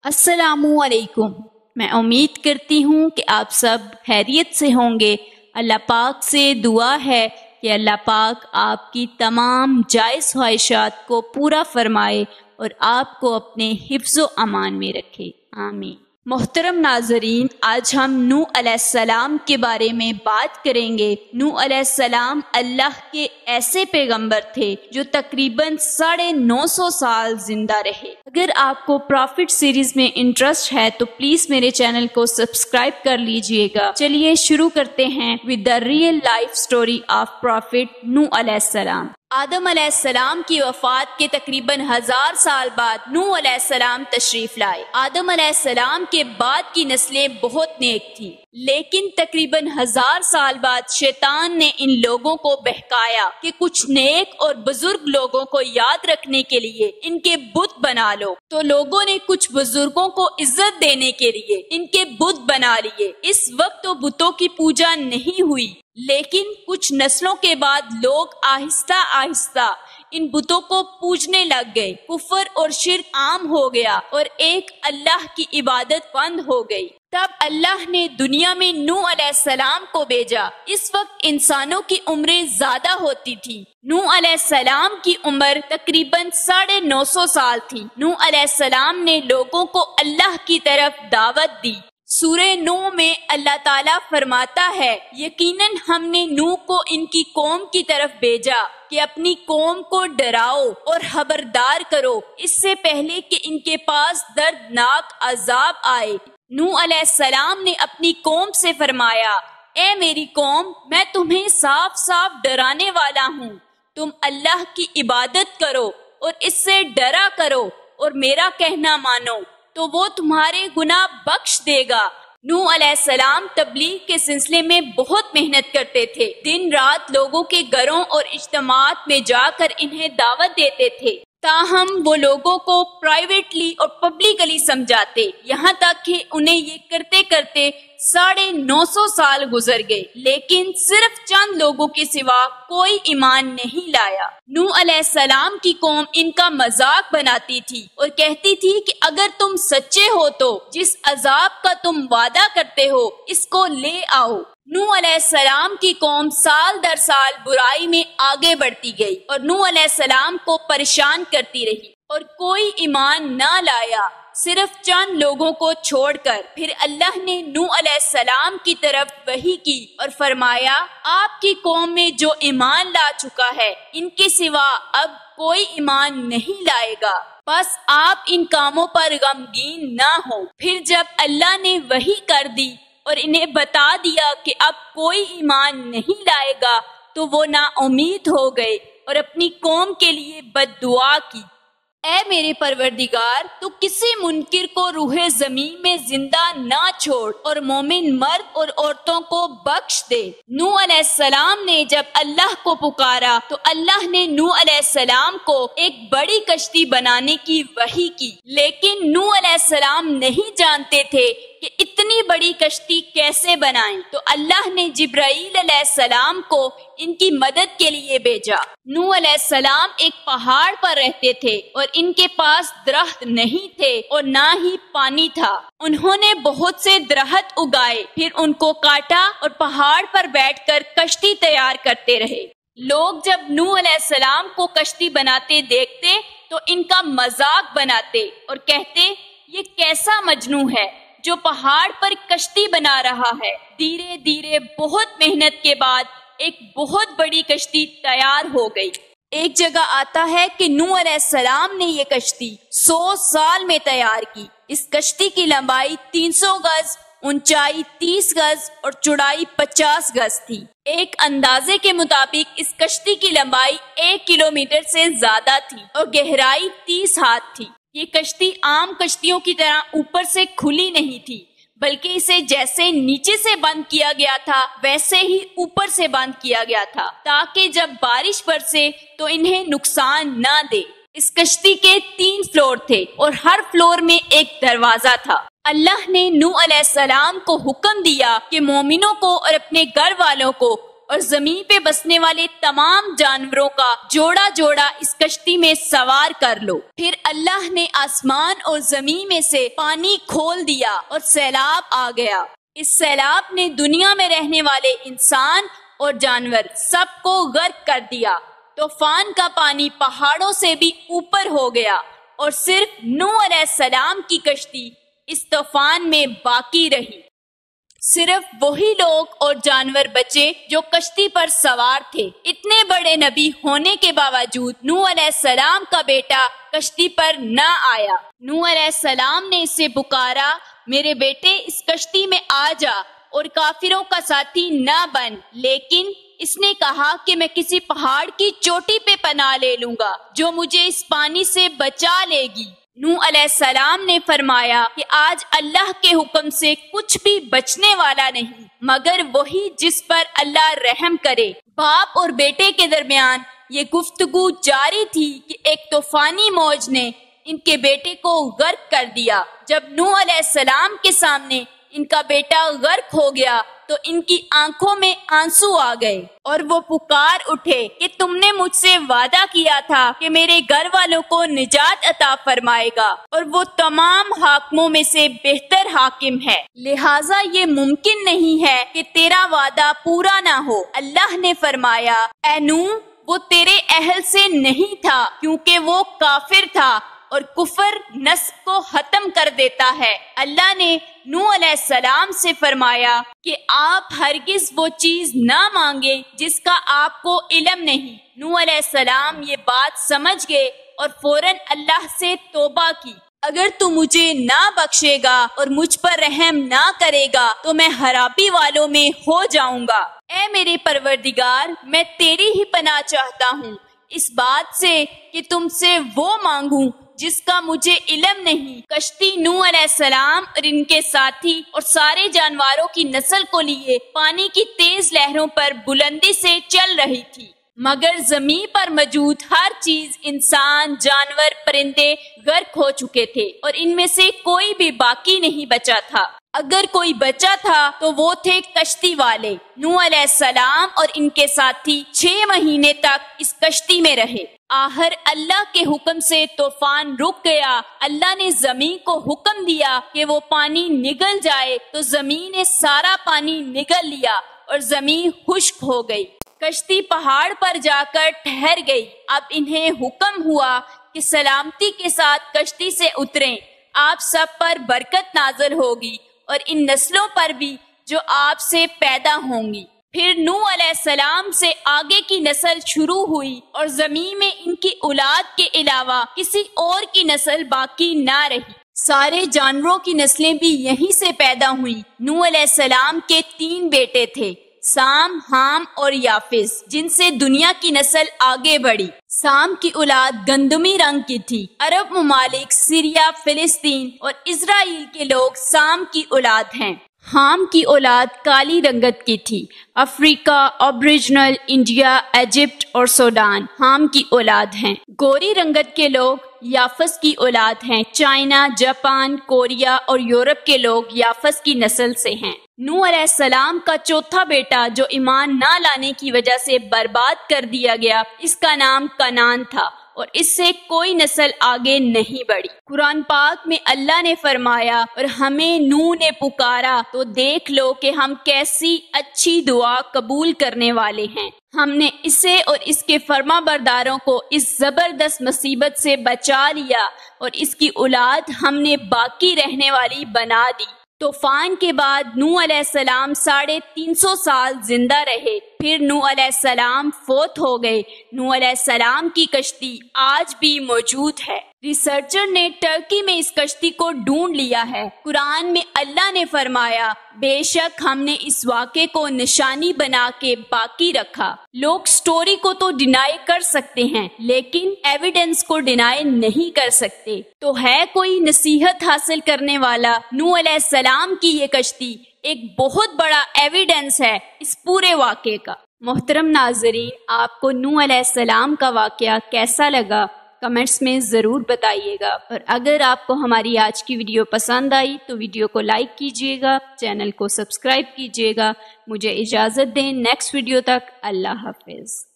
السلام علیکم۔ میں امید کرتی ہوں کہ آپ سب خیریت سے ہوں گے۔ اللہ پاک سے دعا ہے کہ اللہ پاک آپ کی تمام جائز خواہشات کو پورا فرمائے اور آپ کو اپنے حفظ و امان میں رکھے، آمین۔ محترم ناظرین، آج ہم نوح علیہ السلام کے بارے میں بات کریں گے۔ نوح علیہ السلام اللہ کے ایسے پیغمبر تھے جو تقریباً 950 سال زندہ رہے۔ اگر آپ کو پروفٹ سیریز میں انٹرسٹ ہے تو پلیز میرے چینل کو سبسکرائب کر لیجئے گا۔ چلیے شروع کرتے ہیں with the real life story of Prophet نوح علیہ السلام۔ آدم علیہ السلام کی وفات کے تقریباً 1000 سال بعد نوح علیہ السلام تشریف لائے۔ آدم علیہ السلام کے بعد کی نسلیں بہت نیک تھیں، لیکن تقریباً 1000 سال بعد شیطان نے ان لوگوں کو بہکایا کہ کچھ نیک اور بزرگ لوگوں کو یاد رکھنے کے لیے ان کے بت بنا لو، تو لوگوں نے کچھ بزرگوں کو عزت دینے کے لیے ان کے بت بنا لیے۔ اس وقت تو بتوں کی پوجا نہیں ہوئی، لیکن کچھ نسلوں کے بعد لوگ آہستہ آہستہ ان بتوں کو پوجنے لگ گئے۔ کفر اور شرک عام ہو گیا اور ایک اللہ کی عبادت بند ہو گئی۔ تب اللہ نے دنیا میں نوح علیہ السلام کو بھیجا۔ اس وقت انسانوں کی عمریں زیادہ ہوتی تھی۔ نوح علیہ السلام کی عمر تقریباً 950 سال تھی۔ نوح علیہ السلام نے لوگوں کو اللہ کی طرف دعوت دی۔ سورہ نوح میں اللہ تعالیٰ فرماتا ہے، یقیناً ہم نے نوح کو ان کی قوم کی طرف بھیجا کہ اپنی قوم کو ڈراؤ اور خبردار کرو اس سے پہلے کہ ان کے پاس دردناک عذاب آئے۔ نوح علیہ السلام نے اپنی قوم سے فرمایا، اے میری قوم، میں تمہیں صاف صاف ڈرانے والا ہوں، تم اللہ کی عبادت کرو اور اس سے ڈرا کرو اور میرا کہنا مانو تو وہ تمہارے گناہ بخش دے گا۔ نوح علیہ السلام تبلیغ کے سلسلے میں بہت محنت کرتے تھے۔ دن رات لوگوں کے گھروں اور اجتماعات میں جا کر انہیں دعوت دیتے تھے، تاہم وہ لوگوں کو پرائیویٹلی اور پبلکلی سمجھاتے، یہاں تک کہ انہیں یہ کرتے کرتے 950 سال گزر گئے، لیکن صرف چند لوگوں کے سوا کوئی ایمان نہیں لایا۔ نوح علیہ السلام کی قوم ان کا مذاق بناتی تھی اور کہتی تھی کہ اگر تم سچے ہو تو جس عذاب کا تم وعدہ کرتے ہو اس کو لے آؤ۔ نوح علیہ السلام کی قوم سال در سال برائی میں آگے بڑھتی گئی اور نوح علیہ السلام کو پریشان کرتی رہی اور کوئی ایمان نہ لایا، صرف چند لوگوں کو چھوڑ کر۔ پھر اللہ نے نوح علیہ السلام کی طرف وحی کی اور فرمایا، آپ کی قوم میں جو ایمان لا چکا ہے ان کے سوا اب کوئی ایمان نہیں لائے گا، بس آپ ان کاموں پر غمگین نہ ہو۔ پھر جب اللہ نے وحی کر دی اور انہیں بتا دیا کہ اب کوئی ایمان نہیں لائے گا تو وہ نا امید ہو گئے اور اپنی قوم کے لیے بد دعا کی، اے میرے پروردگار، تو کسی منکر کو روح زمین میں زندہ نہ چھوڑ اور مومن مرد اور عورتوں کو بخش دے۔ نوح علیہ السلام نے جب اللہ کو پکارا تو اللہ نے نوح علیہ السلام کو ایک بڑی کشتی بنانے کی وحی کی، لیکن نوح علیہ السلام نہیں جانتے تھے کہ اتنی بڑی کشتی کیسے بنائیں، تو اللہ نے جبرائیل علیہ السلام کو ان کی مدد کے لیے بھیجا۔ نوح علیہ السلام ایک پہاڑ پر رہتے تھے اور ان کے پاس درخت نہیں تھے اور نہ ہی پانی تھا۔ انہوں نے بہت سے درخت اگائے، پھر ان کو کاٹا اور پہاڑ پر بیٹھ کر کشتی تیار کرتے رہے۔ لوگ جب نوح علیہ السلام کو کشتی بناتے دیکھتے تو ان کا مذاق بناتے اور کہتے، یہ کیسا مجنوں ہے جو پہاڑ پر کشتی بنا رہا ہے۔ دھیرے دھیرے بہت محنت کے بعد ایک بہت بڑی کشتی تیار ہو گئی۔ ایک جگہ آتا ہے کہ نوح علیہ السلام نے یہ کشتی 100 سال میں تیار کی۔ اس کشتی کی لمبائی 300 گز، اونچائی 30 گز اور چوڑائی 50 گز تھی۔ ایک اندازے کے مطابق اس کشتی کی لمبائی 1 کلومیٹر سے زیادہ تھی اور گہرائی 30 ہاتھ تھی۔ یہ کشتی عام کشتیوں کی طرح اوپر سے کھلی نہیں تھی، بلکہ اسے جیسے نیچے سے بند کیا گیا تھا ویسے ہی اوپر سے بند کیا گیا تھا، تاکہ جب بارش برسے تو انہیں نقصان نہ دے۔ اس کشتی کے 3 فلور تھے اور ہر فلور میں ایک دروازہ تھا۔ اللہ نے نوح علیہ السلام کو حکم دیا کہ مومنوں کو اور اپنے گھر والوں کو اور زمین پہ بسنے والے تمام جانوروں کا جوڑا جوڑا اس کشتی میں سوار کر لو۔ پھر اللہ نے آسمان اور زمین میں سے پانی کھول دیا اور سیلاب آ گیا۔ اس سیلاب نے دنیا میں رہنے والے انسان اور جانور سب کو غرق کر دیا۔ طوفان کا پانی پہاڑوں سے بھی اوپر ہو گیا اور صرف نوح علیہ السلام کی کشتی اس طوفان میں باقی رہی۔ صرف وہی لوگ اور جانور بچے جو کشتی پر سوار تھے۔ اتنے بڑے نبی ہونے کے باوجود نوح علیہ السلام کا بیٹا کشتی پر نہ آیا۔ نوح علیہ السلام نے اسے پکارا، میرے بیٹے اس کشتی میں آ جا اور کافروں کا ساتھی نہ بن، لیکن اس نے کہا کہ میں کسی پہاڑ کی چوٹی پہ پناہ لے لوں گا جو مجھے اس پانی سے بچا لے گی۔ نوح علیہ السلام نے فرمایا کہ آج اللہ کے حکم سے کچھ بھی بچنے والا نہیں مگر وہی جس پر اللہ رحم کرے۔ باپ اور بیٹے کے درمیان یہ گفتگو جاری تھی کہ ایک طوفانی موج نے ان کے بیٹے کو غرق کر دیا۔ جب نوح علیہ السلام کے سامنے ان کا بیٹا غرق ہو گیا تو ان کی آنکھوں میں آنسو آ گئے اور وہ پکار اٹھے کہ تم نے مجھ سے وعدہ کیا تھا کہ میرے گھر والوں کو نجات عطا فرمائے گا اور وہ تمام حاکموں میں سے بہتر حاکم ہے، لہٰذا یہ ممکن نہیں ہے کہ تیرا وعدہ پورا نہ ہو۔ اللہ نے فرمایا، اے نوح، وہ تیرے اہل سے نہیں تھا کیونکہ وہ کافر تھا اور کفر نسل کو ختم کر دیتا ہے۔ اللہ نے نوح علیہ السلام سے فرمایا کہ آپ ہرگز وہ چیز نہ مانگیں جس کا آپ کو علم نہیں۔ نوح علیہ السلام یہ بات سمجھ گئے اور فوراً اللہ سے توبہ کی، اگر تو مجھے نہ بخشے گا اور مجھ پر رحم نہ کرے گا تو میں خرابی والوں میں ہو جاؤں گا۔ اے میرے پروردگار، میں تیری ہی پناہ چاہتا ہوں اس بات سے کہ تم سے وہ مانگوں جس کا مجھے علم نہیں۔ کشتی نوح علیہ السلام اور ان کے ساتھی اور سارے جانوروں کی نسل کو لیے پانی کی تیز لہروں پر بلندی سے چل رہی تھی، مگر زمین پر موجود ہر چیز، انسان، جانور، پرندے غرق ہو چکے تھے اور ان میں سے کوئی بھی باقی نہیں بچا تھا۔ اگر کوئی بچا تھا تو وہ تھے کشتی والے۔ نوح علیہ السلام اور ان کے ساتھی 6 مہینے تک اس کشتی میں رہے۔ آخر اللہ کے حکم سے طوفان رک گیا۔ اللہ نے زمین کو حکم دیا کہ وہ پانی نگل جائے تو زمین نے سارا پانی نگل لیا اور زمین خشک ہو گئی۔ کشتی پہاڑ پر جا کر ٹھہر گئی۔ اب انہیں حکم ہوا کہ سلامتی کے ساتھ کشتی سے اتریں، آپ سب پر برکت نازل ہوگی اور ان نسلوں پر بھی جو آپ سے پیدا ہوں گی۔ پھر نوح علیہ السلام سے آگے کی نسل شروع ہوئی اور زمین میں ان کی اولاد کے علاوہ کسی اور کی نسل باقی نہ رہی۔ سارے جانوروں کی نسلیں بھی یہیں سے پیدا ہوئیں۔ نوح علیہ السلام کے 3 بیٹے تھے، سام، حام اور یافس، جن سے دنیا کی نسل آگے بڑھی۔ سام کی اولاد گندمی رنگ کی تھی۔ عرب ممالک سیریا، فلسطین اور اسرائیل کے لوگ سام کی اولاد ہیں۔ حام کی اولاد کالی رنگت کی تھی۔ افریقہ، ابریجنل، انڈیا، ایجپٹ اور سوڈان حام کی اولاد ہیں۔ گوری رنگت کے لوگ یافس کی اولاد ہیں۔ چائنا، جاپان، کوریا اور یورپ کے لوگ یافس کی نسل سے ہیں۔ نوح علیہ السلام کا چوتھا بیٹا جو ایمان نہ لانے کی وجہ سے برباد کر دیا گیا، اس کا نام کنعان تھا اور اس سے کوئی نسل آگے نہیں بڑھی۔ قرآن پاک میں اللہ نے فرمایا، اور ہمیں نوح نے پکارا تو دیکھ لو کہ ہم کیسی اچھی دعا قبول کرنے والے ہیں۔ ہم نے اسے اور اس کے فرما برداروں کو اس زبردست مصیبت سے بچا لیا اور اس کی اولاد ہم نے باقی رہنے والی بنا دی۔ طوفان کے بعد نوح علیہ السلام 350 سال زندہ رہے، پھر نوح علیہ السلام فوت ہو گئے۔ نوح علیہ السلام کی کشتی آج بھی موجود ہے۔ ریسرچر نے ٹرکی میں اس کشتی کو ڈھونڈ لیا ہے۔ قرآن میں اللہ نے فرمایا، بے شک ہم نے اس واقعے کو نشانی بنا کے باقی رکھا۔ لوگ سٹوری کو تو ڈینائی کر سکتے ہیں لیکن ایویڈنس کو ڈینائی نہیں کر سکتے۔ تو ہے کوئی نصیحت حاصل کرنے والا؟ نوح علیہ السلام کی یہ کشتی ایک بہت بڑا ایویڈنس ہے اس پورے واقعے کا۔ محترم ناظرین، آپ کو نوح علیہ السلام کا واقعہ کیسا لگا؟ کمنٹس میں ضرور بتائیے گا، اور اگر آپ کو ہماری آج کی ویڈیو پسند آئی تو ویڈیو کو لائک کیجیے گا، چینل کو سبسکرائب کیجیے گا۔ مجھے اجازت دیں، نیکسٹ ویڈیو تک اللہ حافظ۔